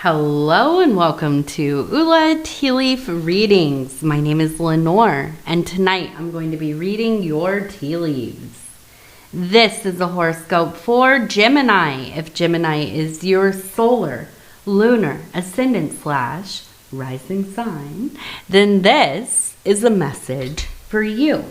Hello and welcome to Ula Tea Leaf Readings. My name is Lenor, and tonight I'm going to be reading your tea leaves. This is a horoscope for Gemini. If Gemini is your solar, lunar, ascendant / rising sign, then this is a message for you.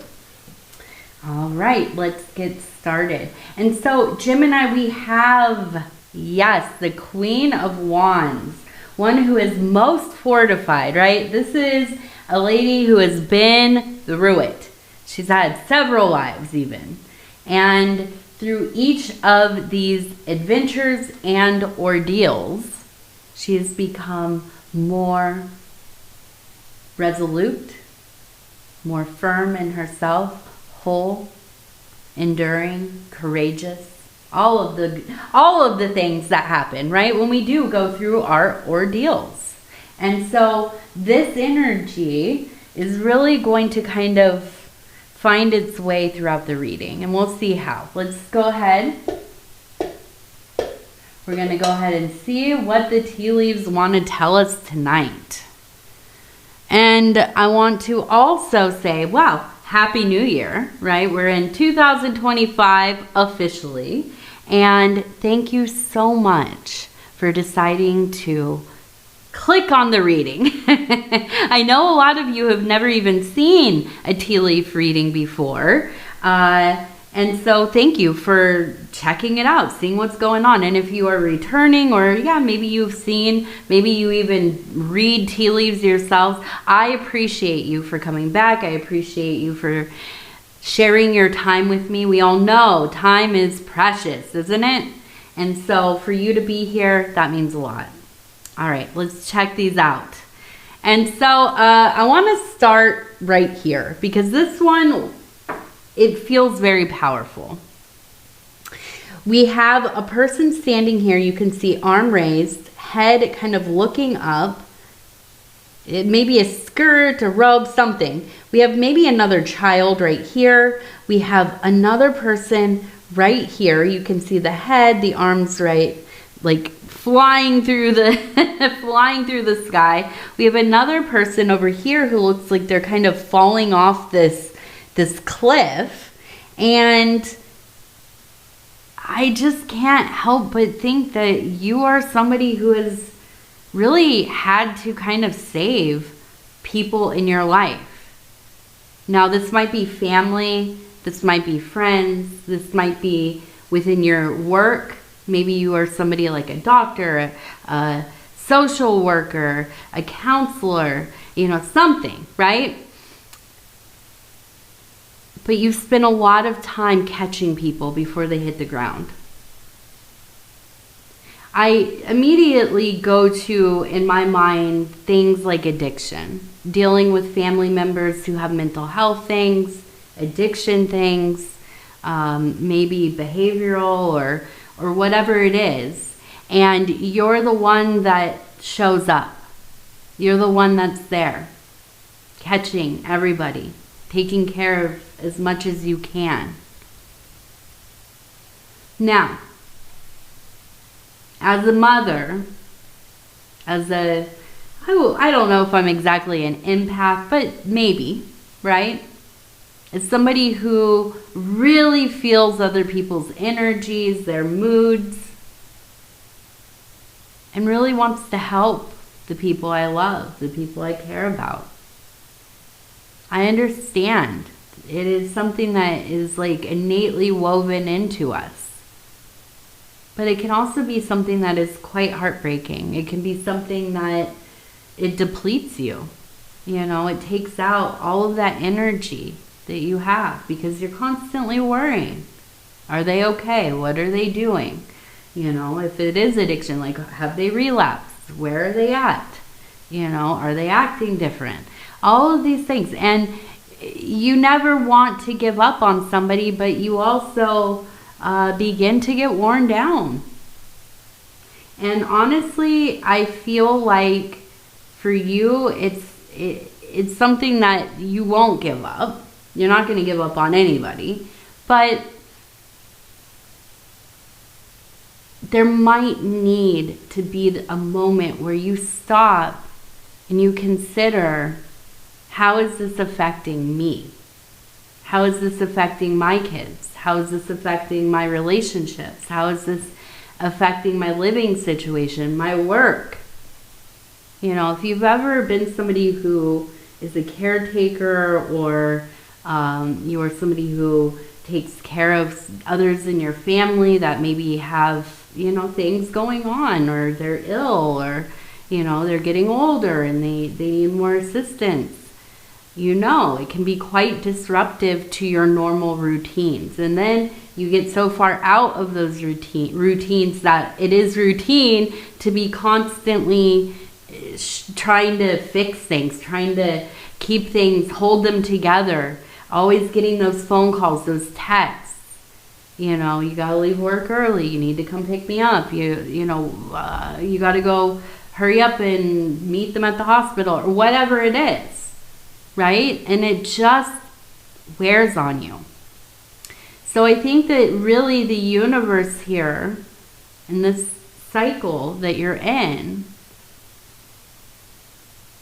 All right, let's get started. And so, Gemini, we have, yes, the Queen of Wands, one who is most fortified, right? This is a lady who has been through it. She's had several lives even. And through each of these adventures and ordeals, she has become more resolute, more firm in herself, whole, enduring, courageous, all of the things that happen, right? When we do go through our ordeals. And so this energy is really going to kind of find its way throughout the reading, and we'll see how. Let's go ahead. We're going to go ahead and see what the tea leaves want to tell us tonight. And I want to also say, wow, Happy New Year, right? We're in 2025 officially. And thank you so much for deciding to click on the reading. I know a lot of you have never even seen a tea leaf reading before. And so thank you for checking it out, seeing what's going on. And if you are returning, or maybe you've seen, maybe you even read tea leaves yourselves, I appreciate you for coming back. I appreciate you for sharing your time with me. We all know time is precious, isn't it? And so for you to be here, that means a lot. All right, let's check these out. And so I want to start right here because this one, it feels very powerful. We have a person standing here. You can see arm raised, head kind of looking up. It may be a skirt, a robe, something. We have maybe another child right here. We have another person right here. You can see the head, the arms right, like flying through the flying through the sky. We have another person over here who looks like they're kind of falling off this cliff. And I just can't help but think that you are somebody who has really had to kind of save people in your life. Now, this might be family, this might be friends, this might be within your work. Maybe you are somebody like a doctor, a social worker, a counselor, something, right? But you spend a lot of time catching people before they hit the ground. I immediately go to, in my mind, things like addiction, dealing with family members who have mental health things, addiction things, maybe behavioral or whatever it is. And you're the one that shows up. You're the one that's there, catching everybody, taking care of as much as you can. Now, as a mother, I don't know if I'm exactly an empath, but maybe, right? As somebody who really feels other people's energies, their moods, and really wants to help the people I love, the people I care about. I understand. It is something that is like innately woven into us. But it can also be something that is quite heartbreaking. It can be something that it depletes you. It takes out all of that energy that you have because you're constantly worrying. Are they okay? What are they doing? If it is addiction, like have they relapsed? Where are they at? Are they acting different? All of these things. And you never want to give up on somebody, but you also begin to get worn down. And honestly, I feel like for you, it's something that you won't give up. You're not going to give up on anybody. But there might need to be a moment where you stop and you consider, how is this affecting me? How is this affecting my kids? How is this affecting my relationships? How is this affecting my living situation, my work? You know, if you've ever been somebody who is a caretaker, or you are somebody who takes care of others in your family that maybe have, you know, things going on, or they're ill, or, you know, they're getting older and they need more assistance. You know, it can be quite disruptive to your normal routines. And then you get so far out of those routines that it is routine to be constantly trying to fix things, trying to keep things, hold them together, always getting those phone calls, those texts. You know, you got to leave work early. You need to come pick me up. You got to go hurry up and meet them at the hospital, or whatever it is. Right? And it just wears on you. So I think that really the universe here, in this cycle that you're in,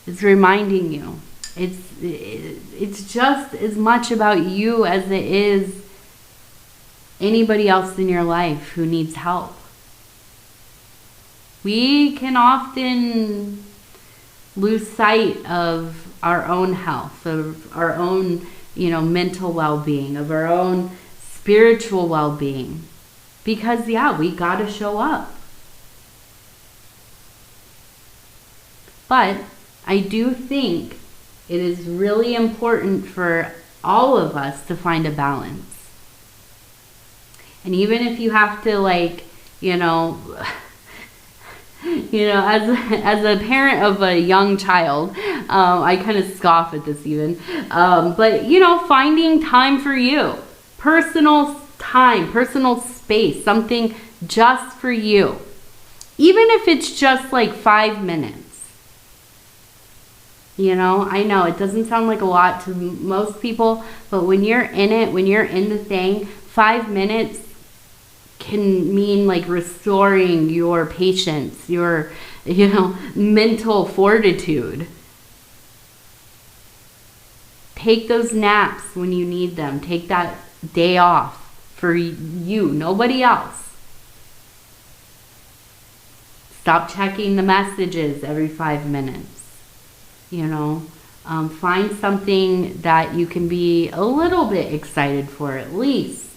is reminding you. It's just as much about you as it is anybody else in your life who needs help. We can often lose sight of our own health, of our own, you know, mental well-being, of our own spiritual well-being, because we got to show up. But I do think it is really important for all of us to find a balance. And even if you have to, like, as a parent of a young child, I kind of scoff at this even. But, you know, finding time for you, personal time, personal space, something just for you. Even if it's just like 5 minutes. You know, I know it doesn't sound like a lot to most people, but when you're in it, when you're in the thing, 5 minutes can mean like restoring your patience, your, mental fortitude. Take those naps when you need them. Take that day off for you, nobody else. Stop checking the messages every 5 minutes. Find something that you can be a little bit excited for at least.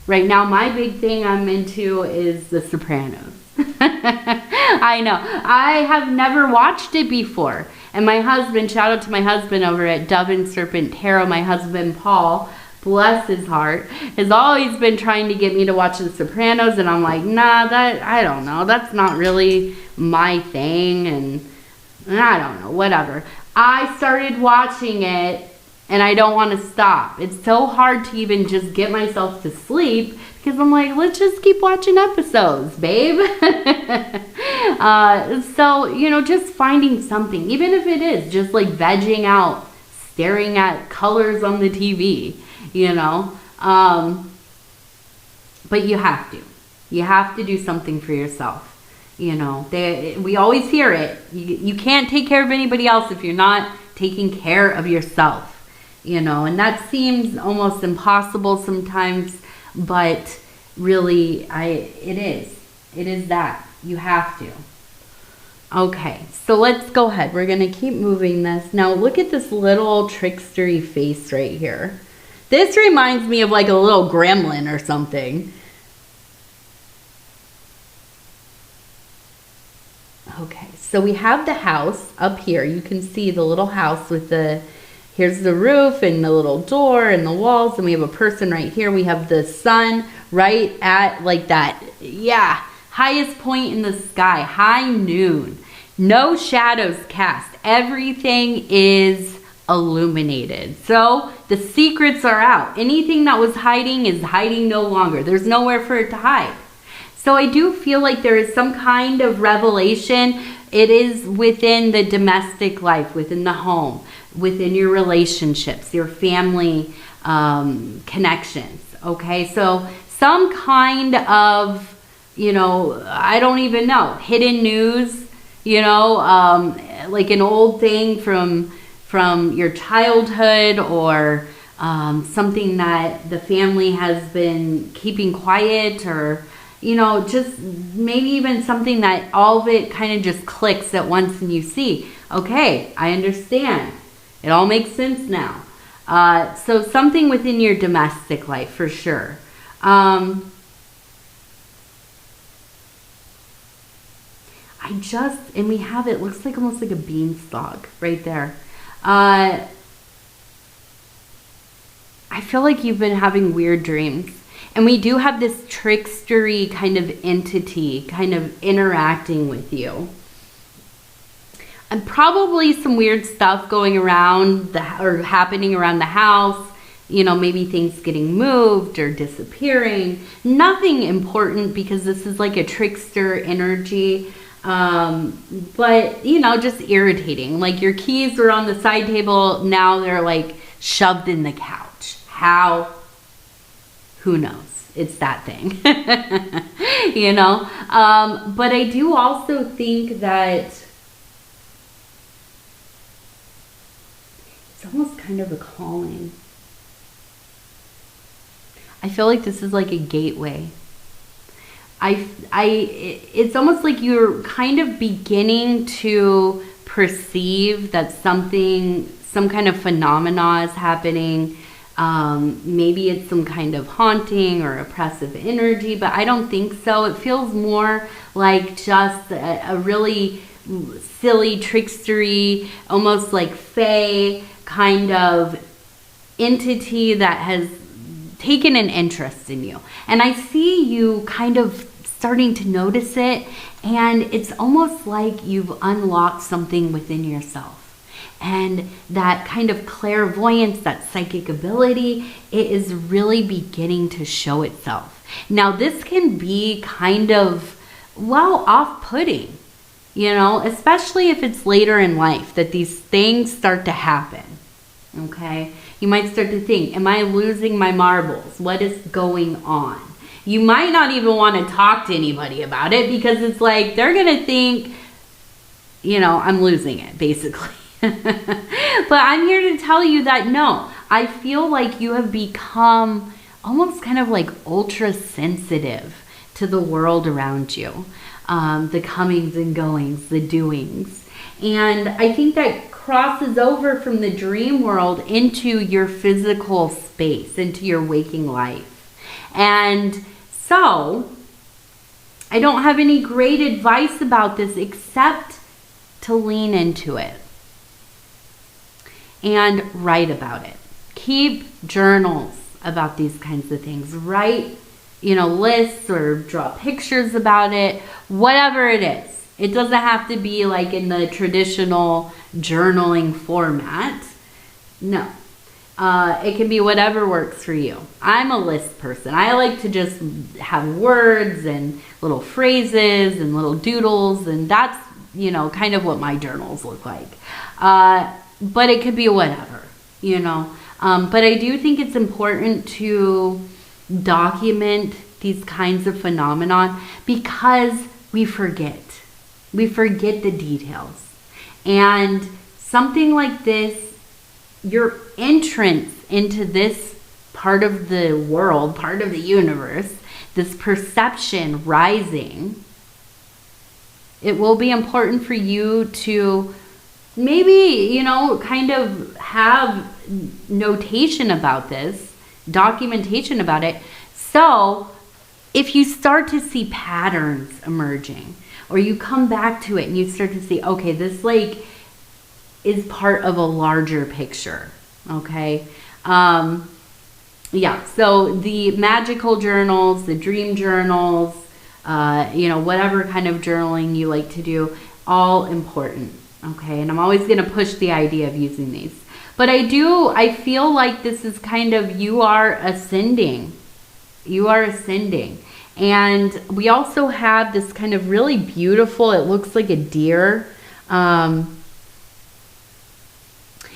Right now, my big thing I'm into is The Sopranos. I know. I have never watched it before. And my husband, shout out to my husband over at Dove and Serpent Tarot, my husband Paul, bless his heart, has always been trying to get me to watch The Sopranos. And I'm like, nah, I don't know. That's not really my thing. And I don't know, whatever. I started watching it and I don't want to stop. It's so hard to even just get myself to sleep because I'm like, let's just keep watching episodes, babe. Just finding something, even if it is just like vegging out, staring at colors on the TV, but you have to. You have to do something for yourself. We always hear it. You can't take care of anybody else if you're not taking care of yourself. And that seems almost impossible sometimes, but really, it is. It is that. You have to. Okay, so let's go ahead. We're going to keep moving this. Now, look at this little trickstery face right here. This reminds me of like a little gremlin or something. Okay, so we have the house up here. You can see the little house with here's the roof and the little door and the walls, and we have a person right here. We have the sun right at like that, highest point in the sky, high noon. No shadows cast. Everything is illuminated. So the secrets are out. Anything that was hiding is hiding no longer. There's nowhere for it to hide. So I do feel like there is some kind of revelation. It is within the domestic life, within the home, within your relationships, your family connections. Okay, so some kind of I don't even know, hidden news, like an old thing from your childhood, or something that the family has been keeping quiet, or just maybe even something that all of it kind of just clicks at once and you see, okay, I understand. It all makes sense now. So something within your domestic life for sure. And we have it, looks like almost like a beanstalk right there. I feel like you've been having weird dreams. And we do have this trickstery kind of entity kind of interacting with you. And probably some weird stuff going around or happening around the house. Maybe things getting moved or disappearing. Nothing important, because this is like a trickster energy. But just irritating. Like your keys were on the side table, now they're like shoved in the couch. How? Who knows? It's that thing. But I do also think that it's almost kind of a calling. I feel like this is like a gateway. It's almost like you're kind of beginning to perceive that some kind of phenomena is happening. Maybe it's some kind of haunting or oppressive energy, but I don't think so. It feels more like just a really silly, trickstery, almost like fae kind of entity that has taken an interest in you. And I see you kind of starting to notice it, and it's almost like you've unlocked something within yourself. And that kind of clairvoyance, that psychic ability, it is really beginning to show itself. Now, this can be kind of, off-putting, especially if it's later in life that these things start to happen, okay? You might start to think, am I losing my marbles? What is going on? You might not even want to talk to anybody about it, because it's like they're going to think, I'm losing it, basically. But I'm here to tell you that no, I feel like you have become almost kind of like ultra sensitive to the world around you, the comings and goings, the doings. And I think that crosses over from the dream world into your physical space, into your waking life. And so I don't have any great advice about this except to lean into it and write about it. Keep journals about these kinds of things. Write, lists or draw pictures about it, whatever it is. It doesn't have to be like in the traditional journaling format. No. It can be whatever works for you. I'm a list person. I like to just have words and little phrases and little doodles, and that's, kind of what my journals look like. But it could be whatever, But I do think it's important to document these kinds of phenomenon, because we forget. We forget the details. And something like this, your entrance into this part of the world, part of the universe, this perception rising, it will be important for you to maybe, kind of have notation about this, documentation about it. So if you start to see patterns emerging, or you come back to it and you start to see, okay, this is part of a larger picture, okay? So the magical journals, the dream journals, whatever kind of journaling you like to do, all important, okay? And I'm always going to push the idea of using these. But I feel like this is kind of, you are ascending. You are ascending. And we also have this kind of really beautiful, it looks like a deer. And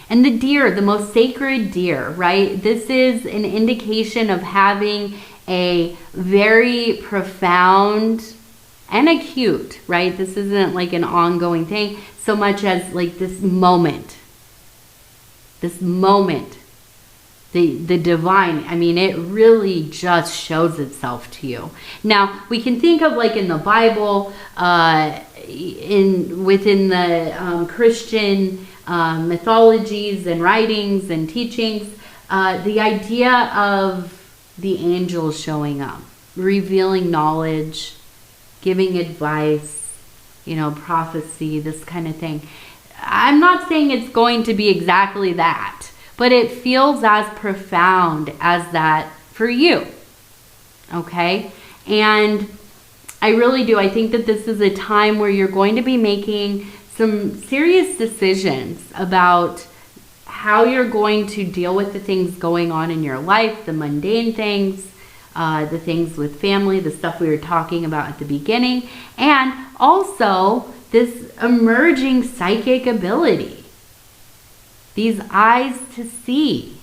the deer, the most sacred deer, right? This is an indication of having a very profound and acute, right? This isn't like an ongoing thing so much as like this moment, the divine. I mean, it really just shows itself to you. Now, we can think of like in the Bible, within the Christian mythologies and writings and teachings, the idea of the angels showing up, revealing knowledge, giving advice, prophecy, this kind of thing. I'm not saying it's going to be exactly that, but it feels as profound as that for you. Okay? And I really do. I think that this is a time where you're going to be making some serious decisions about how you're going to deal with the things going on in your life, the mundane things, the things with family, the stuff we were talking about at the beginning, and also this emerging psychic ability, these eyes to see.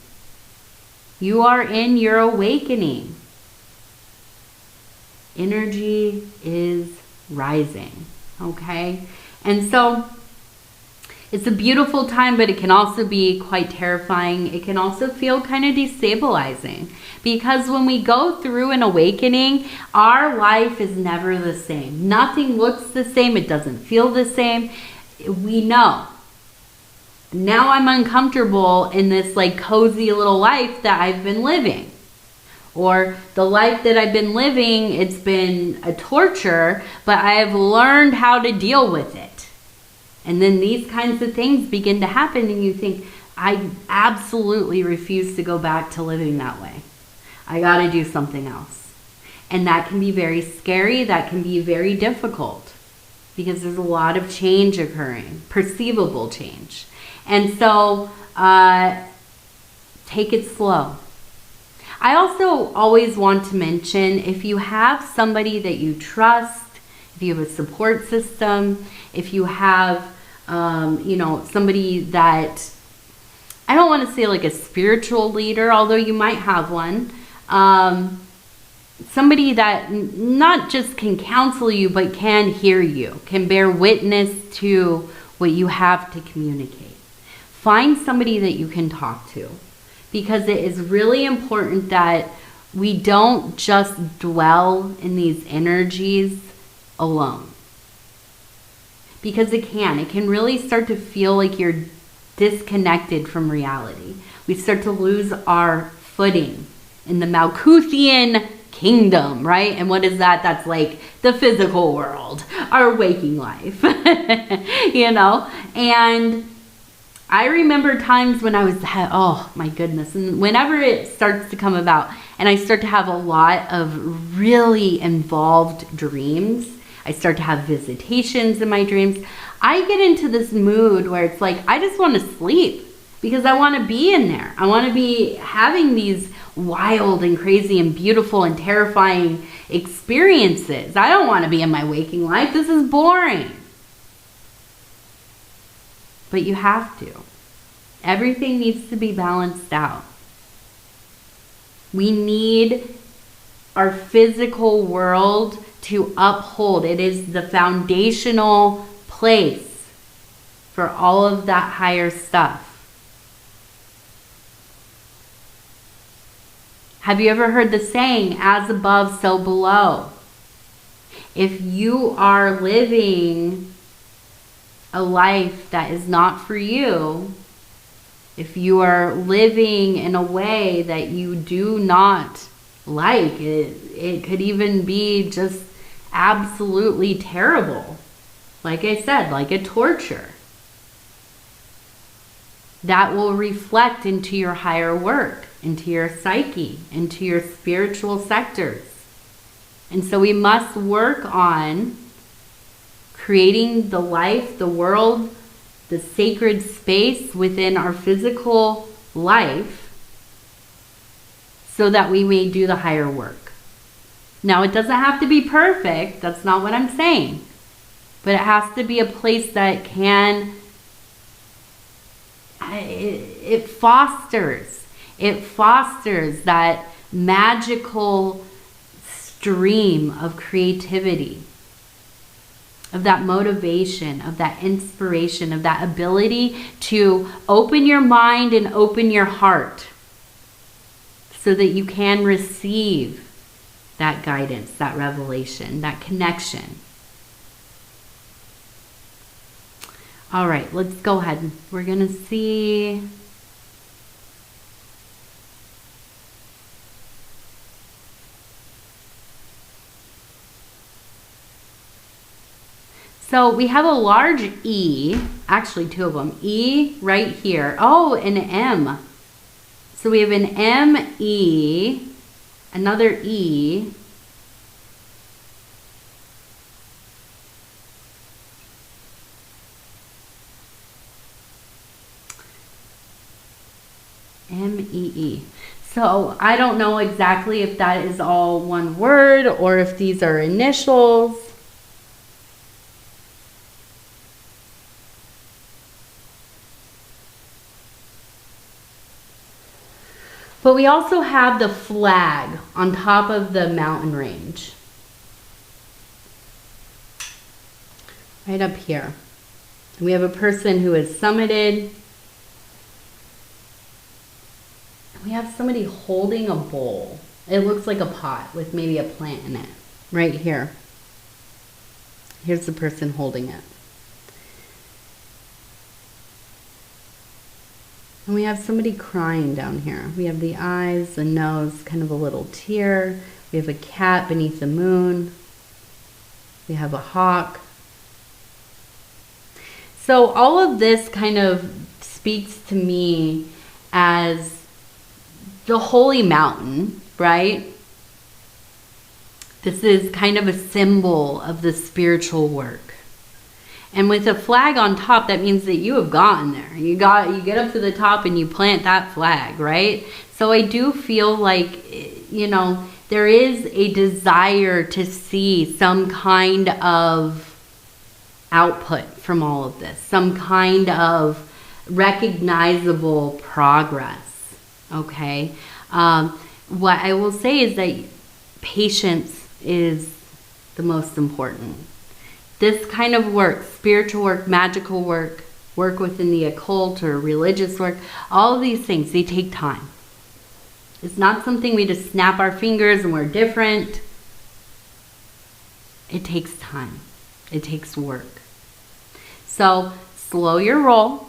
You are in your awakening. Energy is rising, okay? And so it's a beautiful time, but it can also be quite terrifying. It can also feel kind of destabilizing, because when we go through an awakening, our life is never the same. Nothing looks the same. It doesn't feel the same. We know. Now I'm uncomfortable in this like cozy little life that I've been living. Or the life that I've been living, it's been a torture, but I have learned how to deal with it. And then these kinds of things begin to happen and you think, I absolutely refuse to go back to living that way. I got to do something else. And that can be very scary. That can be very difficult because there's a lot of change occurring, perceivable change. And so take it slow. I also always want to mention, if you have somebody that you trust, if you have a support system, if you have, somebody that, I don't want to say like a spiritual leader, although you might have one, somebody that not just can counsel you, but can hear you, can bear witness to what you have to communicate. Find somebody that you can talk to, because it is really important that we don't just dwell in these energies alone. Because it can really start to feel like you're disconnected from reality. We start to lose our footing in the Malkuthian kingdom, right? And what is that? That's like the physical world, our waking life, And I remember times when I was, oh my goodness, and whenever it starts to come about and I start to have a lot of really involved dreams, I start to have visitations in my dreams, I get into this mood where it's like, I just want to sleep because I want to be in there. I want to be having these wild and crazy and beautiful and terrifying experiences. I don't want to be in my waking life. This is boring. But you have to. Everything needs to be balanced out. We need our physical world to uphold. It is the foundational place for all of that higher stuff. Have you ever heard the saying, as above, so below? If you are living a life that is not for you, if you are living in a way that you do not like, it could even be just absolutely terrible. Like I said, like a torture. That will reflect into your higher work, into your psyche, into your spiritual sectors. And so we must work on creating the life, the world, the sacred space within our physical life so that we may do the higher work. Now, it doesn't have to be perfect. That's not what I'm saying. But it has to be a place that it fosters that magical stream of creativity, of that motivation, of that inspiration, of that ability to open your mind and open your heart so that you can receive that guidance, that revelation, that connection. All right, let's go ahead. We're going to see. So we have a large E, actually two of them, E right here. Oh, an M. So we have an M, E, another E, M-E-E. So I don't know exactly if that is all one word or if these are initials. But we also have the flag on top of the mountain range. Right up here. We have a person who is summited. We have somebody holding a bowl. It looks like a pot with maybe a plant in it. Right here. Here's the person holding it. And we have somebody crying down here. We have the eyes, the nose, kind of a little tear. We have a cat beneath the moon. We have a hawk. So all of this kind of speaks to me as the holy mountain, right? This is kind of a symbol of the spiritual work. And with a flag on top, that means that you have gotten there. You get up to the top and you plant that flag, right? So I do feel like, you know, there is a desire to see some kind of output from all of this, some kind of recognizable progress, okay? What I will say is that patience is the most important. This kind of work, spiritual work, magical work, work within the occult or religious work, all of these things, they take time. It's not something we just snap our fingers and we're different. It takes time. It takes work. So slow your roll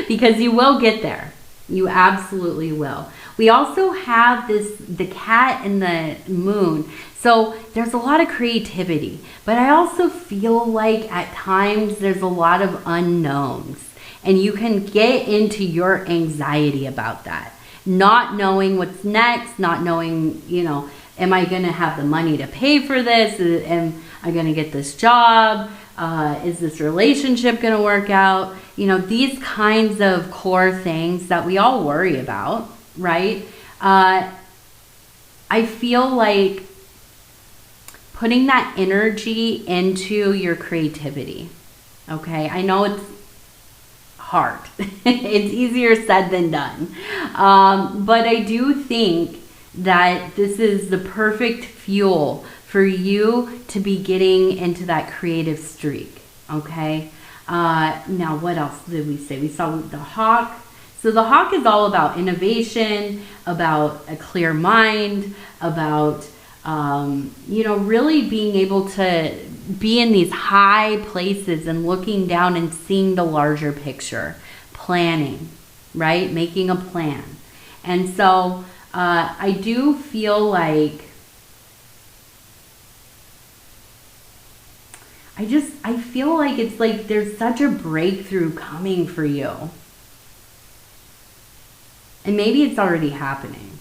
because you will get there. You absolutely will. We also have the cat and the moon. So there's a lot of creativity, but I also feel like at times there's a lot of unknowns, and you can get into your anxiety about that. Not knowing what's next, not knowing, you know, am I going to have the money to pay for this? Am I going to get this job? Is this relationship going to work out? You know, these kinds of core things that we all worry about, right? I feel like putting that energy into your creativity, okay? I know it's hard. It's easier said than done. But I do think that this is the perfect fuel for you to be getting into that creative streak, okay? Now, what else did we say? We saw the hawk. So the hawk is all about innovation, about a clear mind, about, you know, really being able to be in these high places and looking down and seeing the larger picture, planning, right? Making a plan. And so I do feel like I feel like it's like there's such a breakthrough coming for you. And maybe it's already happening.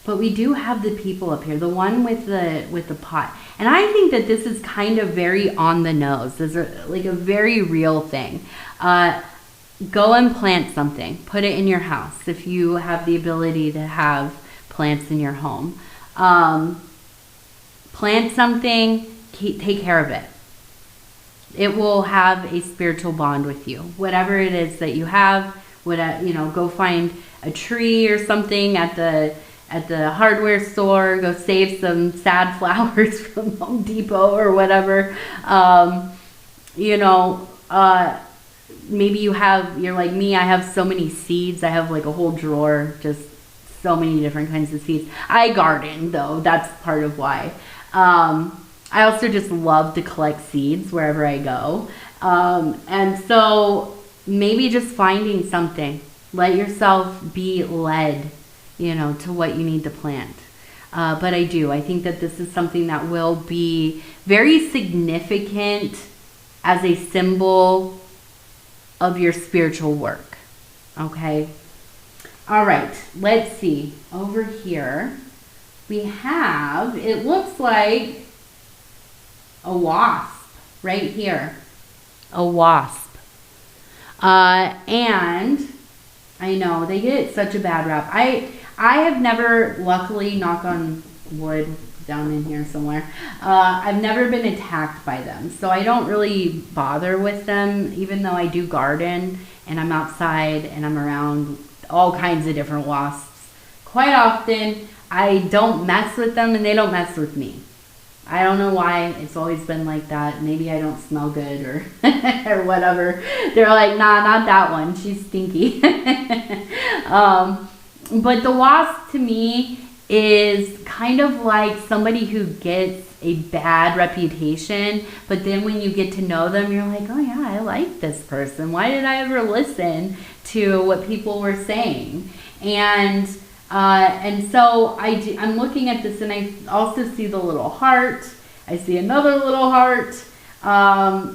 But we do have the people up here, the one with the pot. And I think that this is kind of very on the nose. This is like a very real thing. Go and plant something. Put it in your house if you have the ability to have plants in your home. Plant something, take care of it. It will have a spiritual bond with you. Whatever it is that you have, go find a tree or something at the hardware store, go save some sad flowers from Home Depot or whatever. You know, maybe you're like me, I have so many seeds. I have like a whole drawer, just so many different kinds of seeds. I garden though, that's part of why. I also just love to collect seeds wherever I go. And so maybe just finding something, let yourself be led, you know, to what you need to plant. But I think that this is something that will be very significant as a symbol of your spiritual work. Okay. All right. Let's see. Over here, we have, it looks like a wasp right here. A wasp. And I know they get such a bad rap. I have never, luckily, knock on wood, down in here somewhere, I've never been attacked by them. So I don't really bother with them, even though I do garden and I'm outside and I'm around all kinds of different wasps. Quite often, I don't mess with them and they don't mess with me. I don't know why. It's always been like that. Maybe I don't smell good or or whatever. They're like, nah, not that one. She's stinky. But the wasp to me is kind of like somebody who gets a bad reputation, but then when you get to know them, you're like, oh yeah, I like this person. Why did I ever listen to what people were saying? And so I'm looking at this and I also see the little heart. I see another little heart.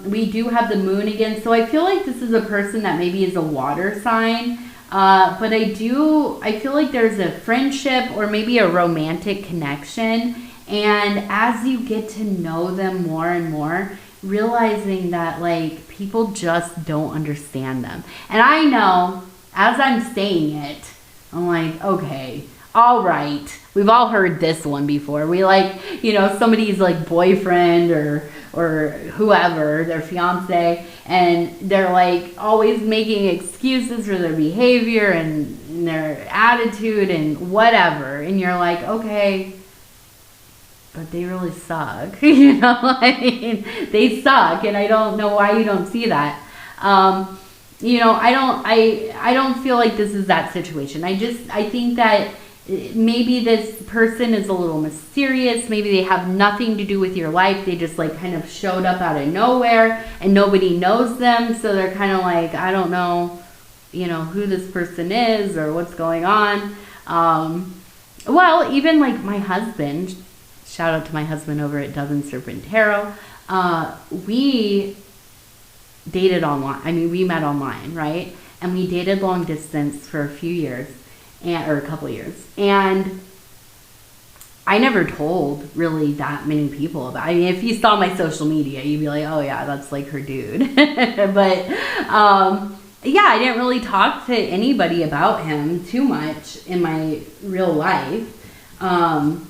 We do have the moon again. So I feel like this is a person that maybe is a water sign. But I feel like there's a friendship or maybe a romantic connection. And as you get to know them more and more, realizing that like people just don't understand them. And I know as I'm saying it, I'm like, okay, all right. We've all heard this one before. We like, you know, somebody's like boyfriend or whoever, their fiance, and they're like always making excuses for their behavior and their attitude and whatever. And you're like, okay, but they really suck. You know, I mean, they suck, and I don't know why you don't see that. You know, I don't feel like this is that situation. I think that maybe this person is a little mysterious. Maybe they have nothing to do with your life. They just like kind of showed up out of nowhere and nobody knows them. So they're kind of like, I don't know, you know, who this person is or what's going on. Well, even like my husband, shout out to my husband over at Dove and Serpent Tarot. We dated online. I mean, we met online, right? And we dated long distance for a few years. Or a couple years. And I never told really that many people about it. I mean, if you saw my social media, you'd be like, oh yeah, that's like her dude. But yeah, I didn't really talk to anybody about him too much in my real life. And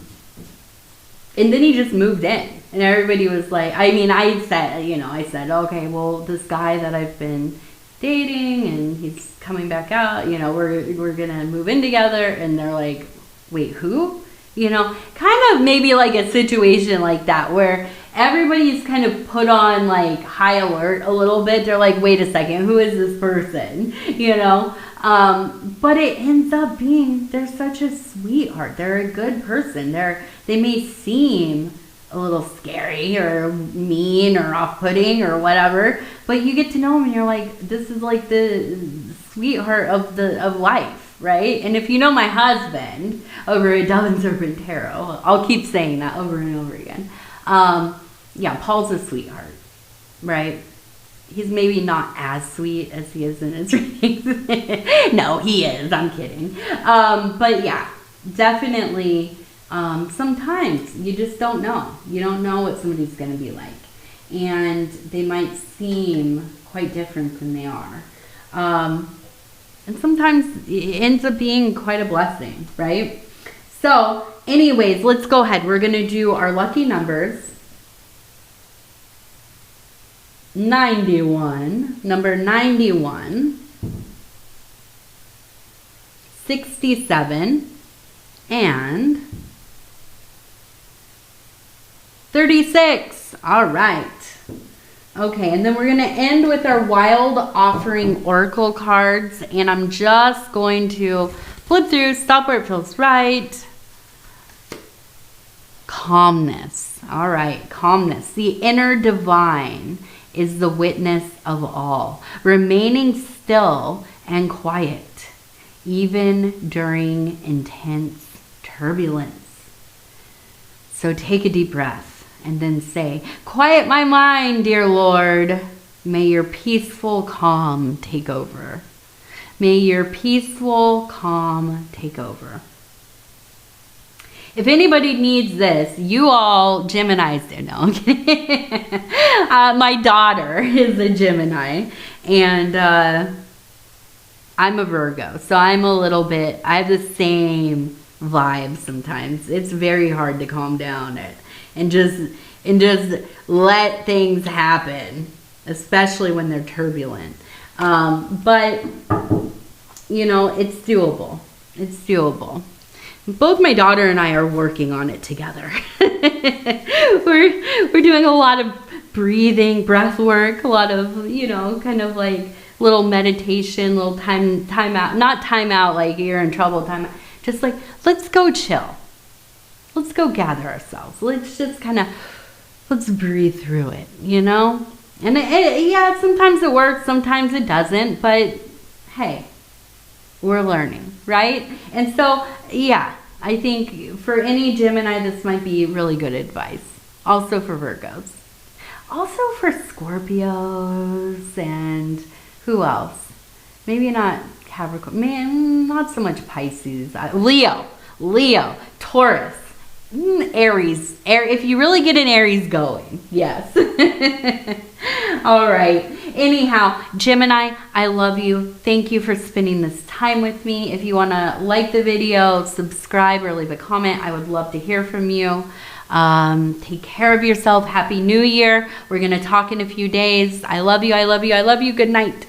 then he just moved in. And everybody was like, I mean, I said, okay, well, this guy that I've been dating and he's coming back out, you know, we're gonna move in together. And they're like, wait, who? You know, kind of maybe like a situation like that where everybody's kind of put on like high alert a little bit. They're like, wait a second, who is this person? You know, but it ends up being, they're such a sweetheart. They're a good person. They may seem a little scary or mean or off-putting or whatever, but you get to know them and you're like, this is like the sweetheart of life, right? And if you know my husband over at Dove and Serpent Tarot, I'll keep saying that over and over again. Yeah, Paul's a sweetheart, right? He's maybe not as sweet as he is in his readings. No, he is. I'm kidding. But yeah, definitely. Sometimes you just don't know. You don't know what somebody's going to be like. And they might seem quite different than they are. And sometimes it ends up being quite a blessing, right? So, anyways, let's go ahead. We're going to do our lucky numbers. 91. Number 91. 67, and 36. All right. Okay, and then we're going to end with our Wild Offering Oracle cards, and I'm just going to flip through, stop where it feels right. Calmness. All right, calmness. The inner divine is the witness of all, remaining still and quiet, even during intense turbulence. So take a deep breath. And then say, quiet my mind, dear Lord. May your peaceful calm take over. May your peaceful calm take over. If anybody needs this, you all Geminis do. No, I'm kidding. My daughter is a Gemini, and I'm a Virgo. So I'm a little bit, I have the same vibe sometimes. It's very hard to calm down and just let things happen, especially when they're turbulent. But you know, it's doable. It's doable. Both my daughter and I are working on it together. We're doing a lot of breathing, breath work, a lot of, you know, kind of like little meditation, little time out. Not time out like you're in trouble, time out. Just like, let's go chill. Let's go gather ourselves. Let's just kind of, let's breathe through it, you know? And yeah, sometimes it works, sometimes it doesn't, but hey, we're learning, right? And so, yeah, I think for any Gemini, this might be really good advice. Also for Virgos. Also for Scorpios and who else? Maybe not Capricorn, man, not so much Pisces. Leo, Taurus. Aries. If you really get an Aries going. Yes. All right. Anyhow, Gemini, I love you. Thank you for spending this time with me. If you want to like the video, subscribe, or leave a comment, I would love to hear from you. Take care of yourself. Happy New Year. We're going to talk in a few days. I love you. I love you. I love you. Good night.